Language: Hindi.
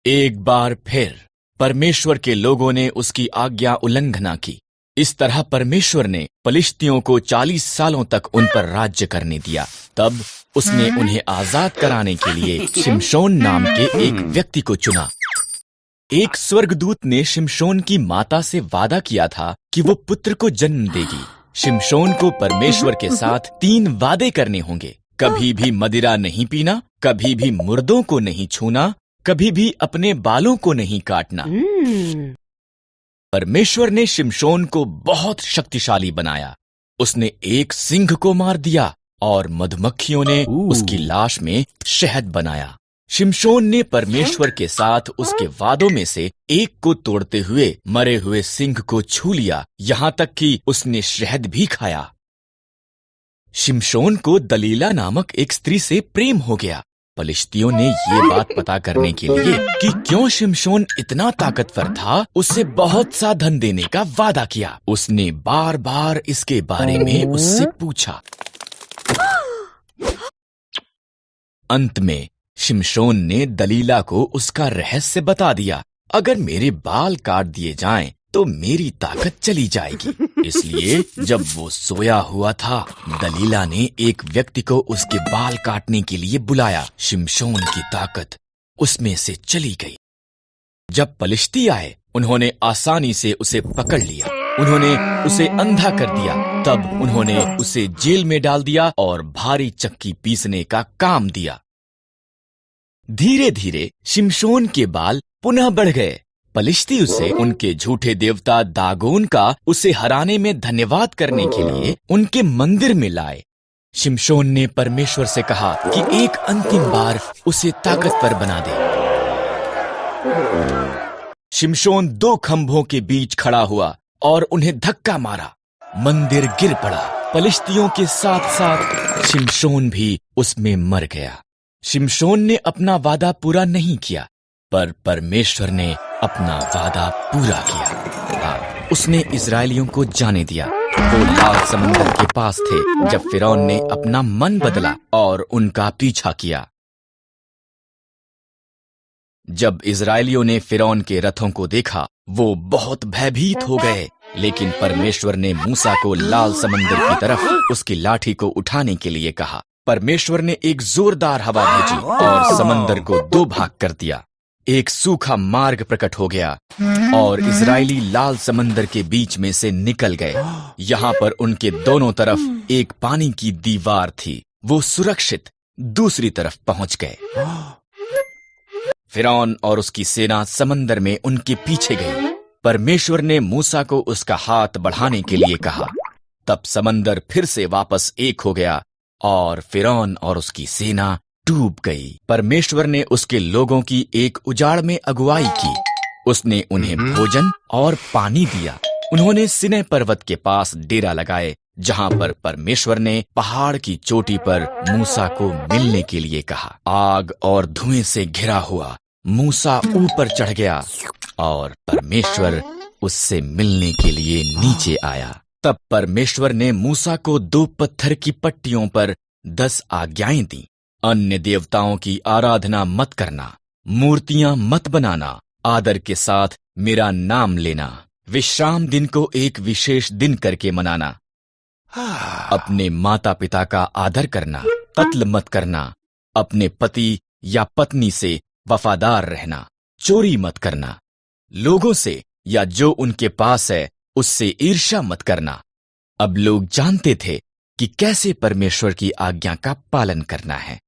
एक बार फिर परमेश्वर के लोगों ने उसकी आज्ञा उल्लंघना की। इस तरह परमेश्वर ने पलिश्तियों को 40 सालों तक उन पर राज्य करने दिया। तब उसने उन्हें आजाद कराने के लिए शिमशोन नाम के एक व्यक्ति को चुना। एक स्वर्गदूत ने शिमशोन की माता से वादा किया था कि वो पुत्र को जन्म देगी। शिमशोन को परमेश्वर के साथ 3 वादे करने होंगे। कभी भी मदिरा नहीं पीना, कभी भी मुर्दों को नहीं छूना, कभी भी अपने बालों को नहीं काटना। परमेश्वर ने शिमशोन को बहुत शक्तिशाली बनाया। उसने एक सिंह को मार दिया और मधुमक्खियों ने उसकी लाश में शहद बनाया। शिमशोन ने परमेश्वर के साथ उसके वादों में से एक को तोड़ते हुए मरे हुए सिंह को छू लिया, यहाँ तक कि उसने शहद भी खाया। शिमशोन को दलीला नामक एक स्त्री से प्रेम हो गया। पलिश्तियों ने ये बात पता करने के लिए कि क्यों शिमशोन इतना ताकतवर था, उससे बहुत सा धन देने का वादा किया। उसने बार बार इसके बारे में उससे पूछा। अंत में शिमशोन ने दलीला को उसका रहस्य बता दिया। अगर मेरे बाल काट दिए जाएं, तो मेरी ताकत चली जाएगी। इसलिए जब वो सोया हुआ था, दलीला ने एक व्यक्ति को उसके बाल काटने के लिए बुलाया। शिमशोन की ताकत उसमें से चली गई। जब पलिश्ती आए, उन्होंने आसानी से उसे पकड़ लिया। उन्होंने उसे अंधा कर दिया। तब उन्होंने उसे जेल में डाल दिया और भारी चक्की पीसने का काम दिया। धीरे धीरे शिमशोन के बाल पुनः बढ़ गए। पलिश्ती उसे उनके झूठे देवता दागोन का उसे हराने में धन्यवाद करने के लिए उनके मंदिर में लाए। शिमशोन ने परमेश्वर से कहा कि एक अंतिम बार उसे ताकतवर बना दे। शिमशोन 2 खंभों के बीच खड़ा हुआ और उन्हें धक्का मारा। मंदिर गिर पड़ा। पलिश्तियों के साथ साथ शिमशोन भी उसमें मर गया। शिमशोन ने अपना वादा पूरा नहीं किया, पर परमेश्वर ने अपना वादा पूरा किया। उसने इजरायलियों को जाने दिया। वो लाल समंदर के पास थे जब फिरौन ने अपना मन बदला और उनका पीछा किया। जब इजरायलियों ने फिरौन के रथों को देखा, वो बहुत भयभीत हो गए। लेकिन परमेश्वर ने मूसा को लाल समंदर की तरफ उसकी लाठी को उठाने के लिए कहा। परमेश्वर ने एक जोरदार हवा भेजी और समंदर को 2 भाग कर दिया। एक सूखा मार्ग प्रकट हो गया और इजरायली लाल समंदर के बीच में से निकल गए। यहाँ पर उनके दोनों तरफ एक पानी की दीवार थी। वो सुरक्षित दूसरी तरफ पहुंच गए। फिरौन और उसकी सेना समंदर में उनके पीछे गई। परमेश्वर ने मूसा को उसका हाथ बढ़ाने के लिए कहा। तब समंदर फिर से वापस एक हो गया और फिरौन और उसकी सेना डूब गई। परमेश्वर ने उसके लोगों की एक उजाड़ में अगुवाई की। उसने उन्हें भोजन और पानी दिया। उन्होंने सिनै पर्वत के पास डेरा लगाए, जहां पर परमेश्वर ने पहाड़ की चोटी पर मूसा को मिलने के लिए कहा। आग और धुएं से घिरा हुआ मूसा ऊपर चढ़ गया और परमेश्वर उससे मिलने के लिए नीचे आया। तब परमेश्वर ने मूसा को 2 पत्थर की पट्टियों पर 10 आज्ञाएं दी। अन्य देवताओं की आराधना मत करना, मूर्तियां मत बनाना, आदर के साथ मेरा नाम लेना, विश्राम दिन को एक विशेष दिन करके मनाना, अपने माता पिता का आदर करना, कत्ल मत करना, अपने पति या पत्नी से वफादार रहना, चोरी मत करना, लोगों से या जो उनके पास है उससे ईर्ष्या मत करना। अब लोग जानते थे कि कैसे परमेश्वर की आज्ञा का पालन करना है।